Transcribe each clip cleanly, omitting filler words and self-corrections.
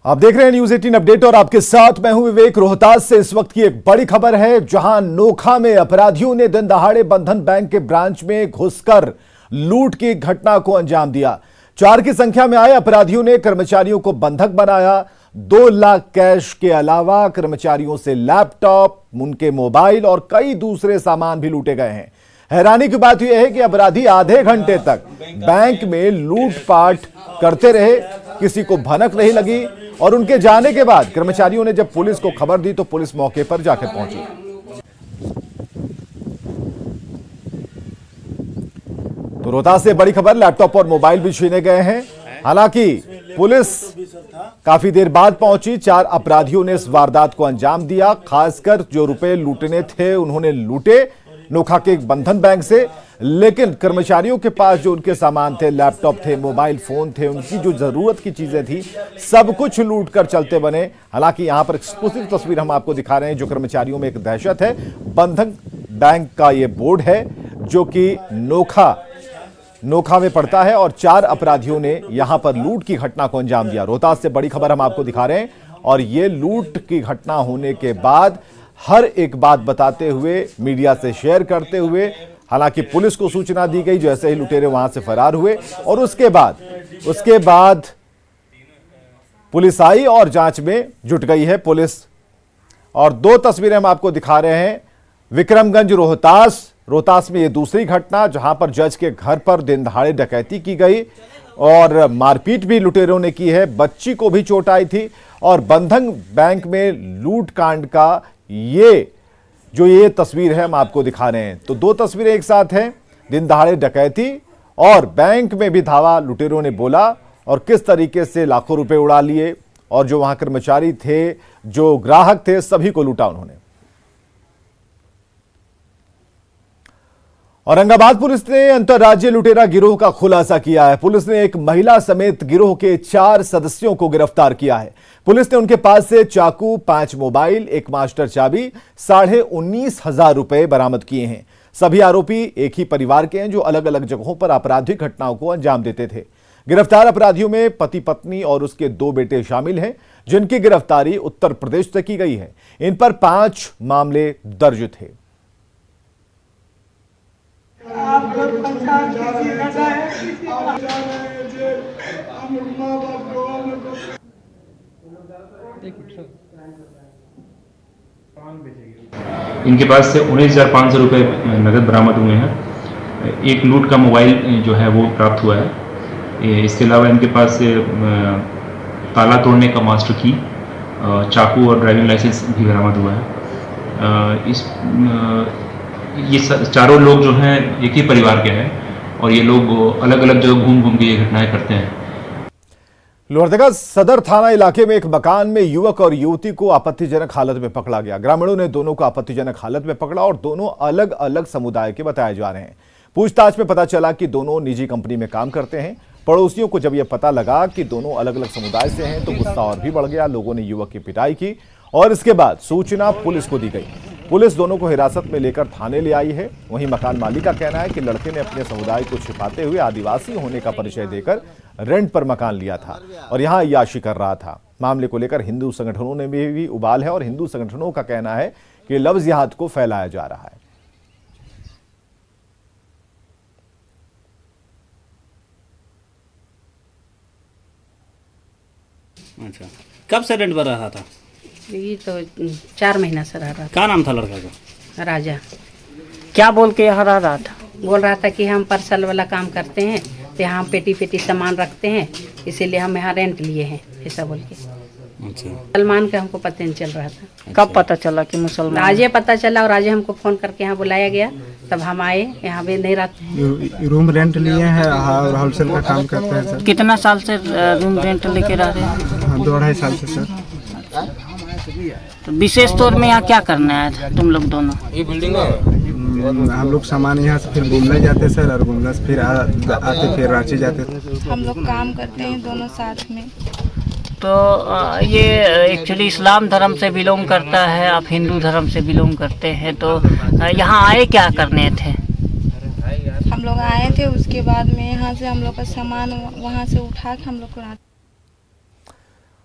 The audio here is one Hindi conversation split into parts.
आप देख रहे हैं न्यूज 18 अपडेट और आपके साथ मैं हूं विवेक। रोहतास से इस वक्त की एक बड़ी खबर है, जहां नोखा में अपराधियों ने दिन दहाड़े बंधन बैंक के ब्रांच में घुसकर लूट की घटना को अंजाम दिया। 4 की संख्या में आए अपराधियों ने कर्मचारियों को बंधक बनाया। 2 लाख कैश के अलावा कर्मचारियों से लैपटॉप, उनके मोबाइल और कई दूसरे सामान भी लूटे गए हैं। हैरानी की बात यह है कि अपराधी आधे घंटे तक बैंक में लूटपाट करते रहे, किसी को भनक नहीं लगी और उनके जाने के बाद कर्मचारियों ने जब पुलिस को खबर दी तो पुलिस मौके पर जाकर पहुंची। तो रोहतास से बड़ी खबर, लैपटॉप और मोबाइल भी छीने गए हैं। हालांकि पुलिस काफी देर बाद पहुंची। 4 अपराधियों ने इस वारदात को अंजाम दिया। खासकर जो रुपए लूटने थे उन्होंने लूटे नोखा के बंधन बैंक से, लेकिन कर्मचारियों के पास जो उनके सामान थे, लैपटॉप थे, मोबाइल फोन थे, उनकी जो जरूरत की चीजें थी, सब कुछ लूट कर चलते बने। हालांकि यहां पर एक्सक्लूसिव तस्वीर हम आपको दिखा रहे हैं। जो कर्मचारियों में एक दहशत है। बंधन बैंक का यह बोर्ड है जो कि नोखा में पड़ता है और 4 अपराधियों ने यहां पर लूट की घटना को अंजाम दिया। रोहतास से बड़ी खबर हम आपको दिखा रहे हैं और यह लूट की घटना होने के बाद हर एक बात बताते हुए, मीडिया से शेयर करते हुए, हालांकि पुलिस को सूचना दी गई, जैसे ही लुटेरे वहां से फरार हुए और उसके बाद पुलिस आई और जांच में जुट गई है पुलिस। और 2 तस्वीरें हम आपको दिखा रहे हैं। विक्रमगंज रोहतास में यह दूसरी घटना, जहां पर जज के घर पर दिन दहाड़े डकैती की गई और मारपीट भी लुटेरों ने की है। बच्ची को भी चोट आई थी और बंधन बैंक में लूट कांड का ये तस्वीर है हम आपको दिखा रहे हैं। तो 2 तस्वीरें एक साथ हैं, दिन दहाड़े डकैती और बैंक में भी धावा लुटेरों ने बोला और किस तरीके से लाखों रुपए उड़ा लिए और जो वहां कर्मचारी थे, जो ग्राहक थे, सभी को लूटा उन्होंने। औरंगाबाद पुलिस ने अंतरराज्यीय लुटेरा गिरोह का खुलासा किया है। पुलिस ने एक महिला समेत गिरोह के 4 सदस्यों को गिरफ्तार किया है। पुलिस ने उनके पास से चाकू, 5 मोबाइल, 1 मास्टर चाबी, 19,500 रुपए बरामद किए हैं। सभी आरोपी एक ही परिवार के हैं जो अलग अलग जगहों पर आपराधिक घटनाओं को अंजाम देते थे। गिरफ्तार अपराधियों में पति पत्नी और उसके 2 बेटे शामिल हैं, जिनकी गिरफ्तारी उत्तर प्रदेश से की गई है। इन पर 5 मामले दर्ज थे। इनके पास से 19,500 रुपये नगद बरामद हुए हैं। एक लूट का मोबाइल जो है वो प्राप्त हुआ है। इसके अलावा इनके पास से ताला तोड़ने का मास्टर की, चाकू और ड्राइविंग लाइसेंस भी बरामद हुआ है। ये चारों लोग जो हैं एक ही परिवार के हैं और ये लोग अलग अलग जगह घूम घूम के ये घटनाएं करते हैं। लोहरदगा सदर थाना इलाके में एक मकान में युवक और युवती को आपत्तिजनक हालत में पकड़ा गया। ग्रामीणों ने दोनों को आपत्तिजनक हालत में पकड़ा और दोनों अलग अलग समुदाय के बताए जा रहे हैं। पूछताछ में पता चला कि दोनों निजी कंपनी में काम करते हैं। पड़ोसियों को जब यह पता लगा कि दोनों अलग अलग समुदाय से हैं तो गुस्सा और भी बढ़ गया। लोगों ने युवक की पिटाई की और इसके बाद सूचना पुलिस को दी गई। पुलिस दोनों को हिरासत में लेकर थाने ले आई है। वहीं मकान मालिक का कहना है कि लड़के ने अपने समुदाय को छिपाते हुए आदिवासी होने का परिचय देकर रेंट पर मकान लिया था और यहां अय्याशी कर रहा था। मामले को लेकर हिंदू संगठनों में भी उबाल है और हिंदू संगठनों का कहना है कि लव जिहाद को फैलाया जा रहा है। अच्छा, कब से रेंट पर रहा था? ये तो 4 महीना से रह रहा था। क्या नाम था लड़का का? राजा। क्या बोल के यहाँ रह रहा था? बोल रहा था कि हम पार्सल वाला काम करते हैं तो यहाँ पेटी पेटी सामान रखते हैं, इसीलिए हम यहाँ रेंट लिए हैं, ऐसा बोल के। अच्छा, मुसलमान का हमको पता नहीं चल रहा था। कब पता चला कि मुसलमान? आज पता चला और आज हमको फोन करके यहाँ बुलाया गया, तब हम आए। यहाँ भी नहीं रहते, रूम रेंट लिए हैं और होलसेल का काम करते हैं सर। कितना साल से रूम रेंट लेके रह रहे हैं? 2-2.5 साल से सर। तो विशेष तौर में यहाँ क्या करने आए थे तुम लोग दोनों? ये बिल्डिंग हम लोग सामान यहाँ से फिर घूमने जाते सर और घूमने से फिर आते फिर रांची जाते। हम लोग काम करते हैं दोनों साथ में। तो ये एक्चुअली इस्लाम धर्म से बिलोंग करता है, आप हिंदू धर्म से बिलोंग करते हैं, तो यहाँ आए क्या करने थे? हम लोग आए थे, उसके बाद में यहाँ से हम लोग का सामान वहाँ से उठा के हम लोग को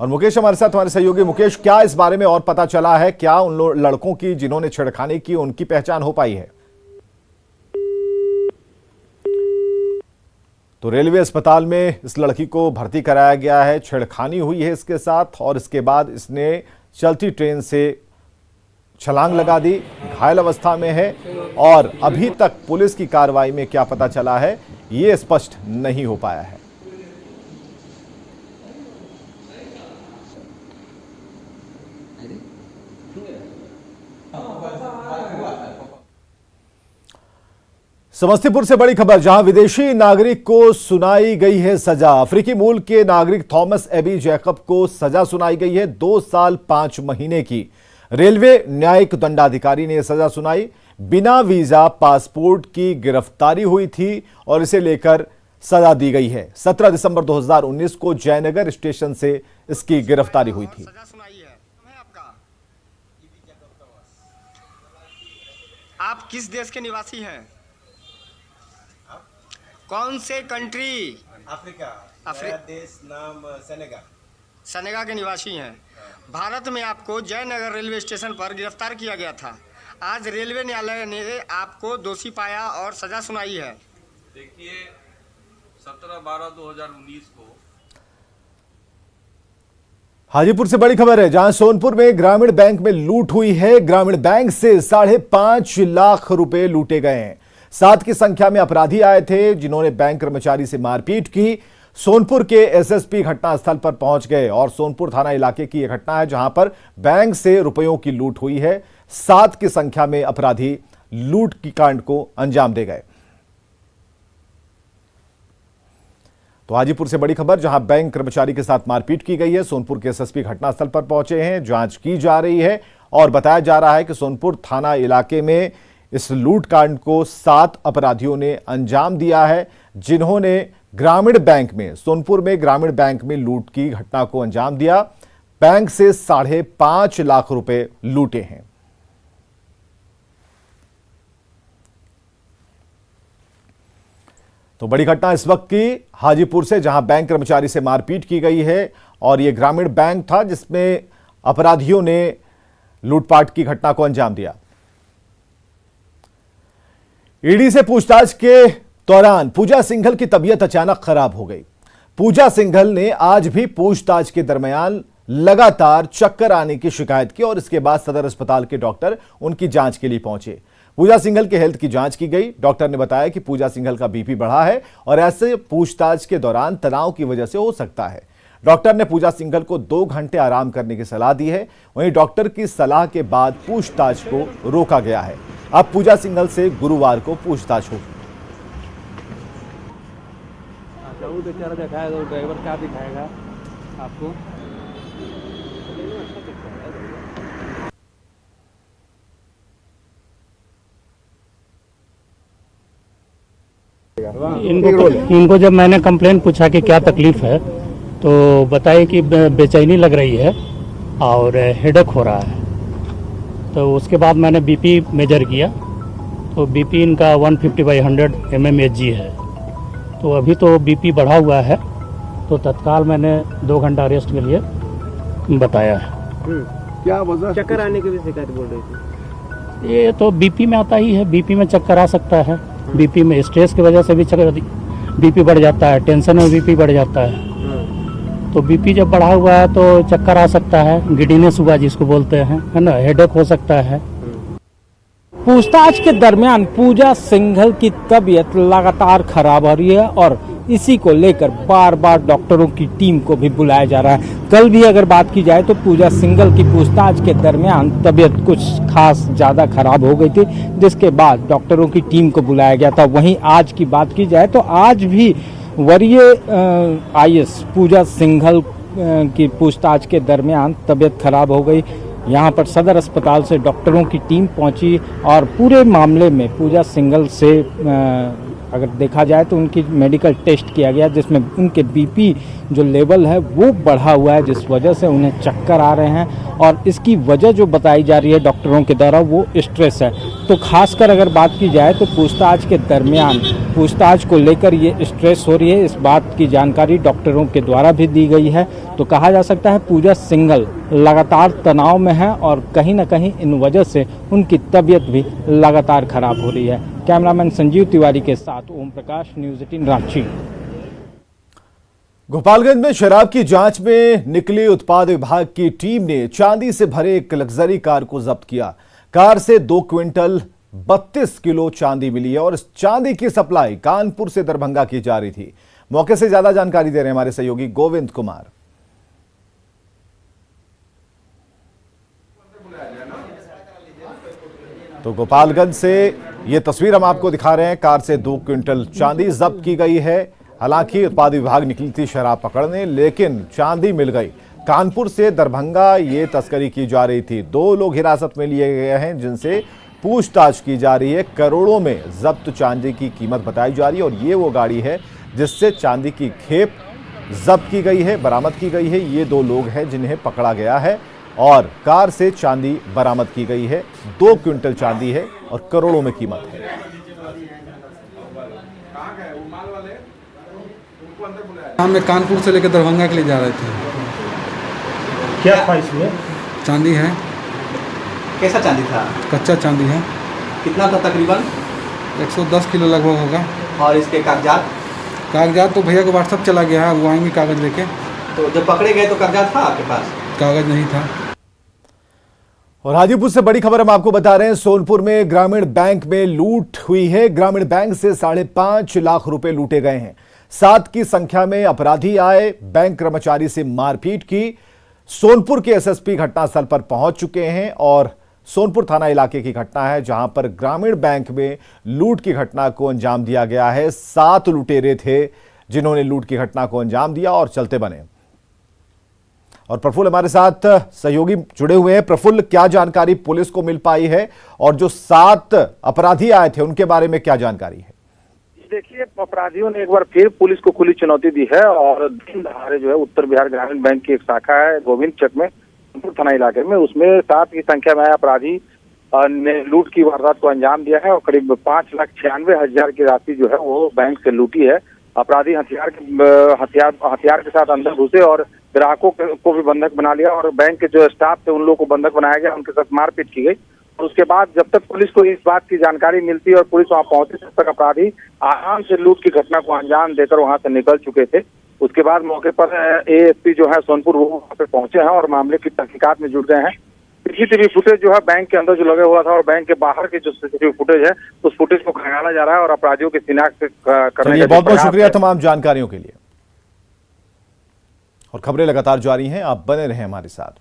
और मुकेश हमारे साथ, हमारे सहयोगी। मुकेश, क्या इस बारे में और पता चला है? क्या उन लड़कों की जिन्होंने छेड़खानी की उनकी पहचान हो पाई है? तो रेलवे अस्पताल में इस लड़की को भर्ती कराया गया है। छेड़खानी हुई है इसके साथ और इसके बाद इसने चलती ट्रेन से छलांग लगा दी, घायल अवस्था में है और अभी तक पुलिस की कार्रवाई में क्या पता चला है ये स्पष्ट नहीं हो पाया है। समस्तीपुर से बड़ी खबर, जहां विदेशी नागरिक को सुनाई गई है सजा। अफ्रीकी मूल के नागरिक थॉमस एबी जैकब को सजा सुनाई गई है 2 साल 5 महीने की। रेलवे न्यायिक दंडाधिकारी ने यह सजा सुनाई। बिना वीजा पासपोर्ट की गिरफ्तारी हुई थी और इसे लेकर सजा दी गई है। 17 दिसंबर 2019 को जयनगर स्टेशन से इसकी गिरफ्तारी हुई थी। आप किस देश के निवासी हैं? कौन से कंट्री? अफ्रीका देश नाम सेनेगा के निवासी हैं। भारत में आपको जयनगर रेलवे स्टेशन पर गिरफ्तार किया गया था। आज रेलवे न्यायालय ने आपको दोषी पाया और सजा सुनाई है। देखिए 17/12/2019 को हाजीपुर से बड़ी खबर है, जहां सोनपुर में ग्रामीण बैंक में लूट हुई है। ग्रामीण बैंक से 5.5 लाख रुपए लूटे गए हैं। 7 की संख्या में अपराधी आए थे, जिन्होंने बैंक कर्मचारी से मारपीट की। सोनपुर के एसएसपी घटनास्थल पर पहुंच गए और सोनपुर थाना इलाके की यह घटना है, जहां पर बैंक से रुपयों की लूट हुई है। 7 की संख्या में अपराधी लूट की कांड को अंजाम दे गए। तो हाजीपुर से बड़ी खबर, जहां बैंक कर्मचारी के साथ मारपीट की गई है। सोनपुर के एसएसपी घटनास्थल पर पहुंचे हैं, जांच की जा रही है और बताया जा रहा है कि सोनपुर थाना इलाके में इस लूटकांड को 7 अपराधियों ने अंजाम दिया है, जिन्होंने ग्रामीण बैंक में, सोनपुर में ग्रामीण बैंक में लूट की घटना को अंजाम दिया। बैंक से 5.5 लाख रुपए लूटे हैं। तो बड़ी घटना इस वक्त की हाजीपुर से, जहां बैंक कर्मचारी से मारपीट की गई है और यह ग्रामीण बैंक था जिसमें अपराधियों ने लूटपाट की घटना को अंजाम दिया। ईडी से पूछताछ के दौरान पूजा सिंघल की तबीयत अचानक खराब हो गई। पूजा सिंघल ने आज भी पूछताछ के दरमियान लगातार चक्कर आने की शिकायत की और इसके बाद सदर अस्पताल के डॉक्टर उनकी जांच के लिए पहुंचे। पूजा सिंघल के हेल्थ की जांच की गई। डॉक्टर ने बताया कि पूजा सिंघल का बीपी बढ़ा है और ऐसे पूछताछ के दौरान तनाव की वजह से हो सकता है। डॉक्टर ने पूजा सिंघल को 2 घंटे आराम करने की सलाह दी है। वहीं डॉक्टर की सलाह के बाद पूछताछ को रोका गया है। अब पूजा सिंघल से गुरुवार को पूछताछ होगी। बेचारा दिखाएगा, ड्राइवर क्या दिखाएगा आपको? इनको जब मैंने कंप्लेंट पूछा कि क्या तकलीफ है, तो बताए कि बेचैनी लग रही है और हेडेक हो रहा है। तो उसके बाद मैंने बीपी मेजर किया, तो बीपी इनका 150/100 mmHg है। तो अभी तो बीपी बढ़ा हुआ है, तो तत्काल मैंने 2 घंटा रेस्ट के लिए बताया है। क्या वजह? चक्कर आने की भी शिकायत बोल रही थी। ये तो बीपी में आता ही है, बीपी में चक्कर आ सकता है। बीपी में स्ट्रेस की वजह से भी बीपी बढ़ जाता है, टेंशन में बीपी बढ़ जाता है। तो बीपी जब बढ़ा हुआ है तो चक्कर आ सकता है, गिडीनेस हुआ जिसको बोलते हैं, है ना, हेडेक हो सकता है। पूछताछ के दरमियान पूजा सिंघल की तबीयत लगातार खराब हो रही है और इसी को लेकर बार बार डॉक्टरों की टीम को भी बुलाया जा रहा है। कल भी अगर बात की जाए तो पूजा सिंघल की पूछताछ के दरमियान तबीयत कुछ खास ज़्यादा खराब हो गई थी, जिसके बाद डॉक्टरों की टीम को बुलाया गया था। वहीं आज की बात की जाए तो आज भी वरीय आईएएस पूजा सिंघल की पूछताछ के दरमियान तबीयत खराब हो गई। यहाँ पर सदर अस्पताल से डॉक्टरों की टीम पहुंची और पूरे मामले में पूजा सिंघल से अगर देखा जाए तो उनकी मेडिकल टेस्ट किया गया, जिसमें उनके बीपी जो लेवल है वो बढ़ा हुआ है, जिस वजह से उन्हें चक्कर आ रहे हैं और इसकी वजह जो बताई जा रही है डॉक्टरों के द्वारा वो स्ट्रेस है। तो खासकर अगर बात की जाए तो पूछताछ के दरमियान पूछताछ को लेकर ये स्ट्रेस हो रही है, इस बात की जानकारी डॉक्टरों के द्वारा भी दी गई है। तो कहा जा सकता है पूजा सिंघल लगातार तनाव में है और कहीं ना कहीं इन वजह से उनकी तबीयत भी लगातार खराब हो रही है। कैमरामैन संजीव तिवारी के साथ ओम प्रकाश, न्यूज़ 18 रांची। गोपालगंज में शराब की जांच में निकली उत्पाद विभाग की टीम ने चांदी से भरे एक लग्जरी कार को जब्त किया। कार से 2 क्विंटल 32 किलो चांदी मिली है और इस चांदी की सप्लाई कानपुर से दरभंगा की जा रही थी। मौके से ज्यादा जानकारी दे रहे हैं हमारे सहयोगी गोविंद कुमार। तो गोपालगंज से ये तस्वीर हम आपको दिखा रहे हैं। कार से 2 क्विंटल चांदी जब्त की गई है। हालांकि उत्पाद विभाग निकली थी शराब पकड़ने, लेकिन चांदी मिल गई। कानपुर से दरभंगा ये तस्करी की जा रही थी। 2 लोग हिरासत में लिए गए हैं, जिनसे पूछताछ की जा रही है। करोड़ों में जब्त चांदी की कीमत बताई जा रही है और ये वो गाड़ी है जिससे चांदी की खेप जब्त की गई है, बरामद की गई है। ये 2 लोग हैं जिन्हें पकड़ा गया है और कार से चांदी बरामद की गई है। 2 क्विंटल चांदी है और करोड़ों में कीमत है। हम कानपुर से लेकर दरभंगा के लिए जा रहे थे। क्या था इसमें? चांदी है। कैसा चांदी था? कच्चा चांदी है। कितना था तकरीबन? 110 किलो लगभग होगा। और इसके कागजात? कागजात तो भैया को व्हाट्सअप चला गया है, वो आएंगे कागज लेके। तो जब पकड़े गए तो कागजात था आपके पास? कागज नहीं था। और हाजीपुर से बड़ी खबर हम आपको बता रहे हैं। सोनपुर में ग्रामीण बैंक में लूट हुई है। ग्रामीण बैंक से 5.5 लाख रुपए लूटे गए हैं। 7 की संख्या में अपराधी आए, बैंक कर्मचारी से मारपीट की। सोनपुर के एसएसपी घटनास्थल पर पहुंच चुके हैं और सोनपुर थाना इलाके की घटना है, जहां पर ग्रामीण बैंक में लूट की घटना को अंजाम दिया गया है। 7 लुटेरे थे जिन्होंने लूट की घटना को अंजाम दिया और चलते बने। और प्रफुल्ल हमारे साथ सहयोगी जुड़े हुए हैं। प्रफुल्ल, क्या जानकारी पुलिस को मिल पाई है और जो 7 अपराधी आए थे उनके बारे में क्या जानकारी है? देखिए, अपराधियों ने एक बार फिर पुलिस को खुली चुनौती दी है और दिन दहाड़े जो है उत्तर बिहार ग्रामीण बैंक की एक शाखा है गोविंद चक में, थाना इलाके में, उसमें 7 की संख्या में अपराधी ने लूट की वारदात को अंजाम दिया है और करीब 5,96,000 की राशि जो है वो बैंक से लूटी है। अपराधी हथियार के साथ अंदर घुसे और ग्राहकों को भी बंधक बना लिया और बैंक के जो स्टाफ थे उन लोगों को बंधक बनाया गया, उनके साथ मारपीट की गई। और उसके बाद जब तक पुलिस को इस बात की जानकारी मिलती और पुलिस वहां पहुंची, तब तक अपराधी आराम से लूट की घटना को अंजाम देकर वहां से निकल चुके थे। उसके बाद मौके पर एएसपी जो है सोनपुर वो वहां पे पहुंचे हैं और मामले की तहकीकात में जुट गए हैं। सीसीटीवी फुटेज जो है बैंक के अंदर जो लगा हुआ था और बैंक के बाहर के जो सीसीटीवी फुटेज है उस फुटेज को खंगाला जा रहा है और अपराधियों की शिनाख्त करने का बहुत बहुत शुक्रिया तमाम जानकारियों के लिए। और खबरें लगातार जारी हैं, आप बने रहें हमारे साथ।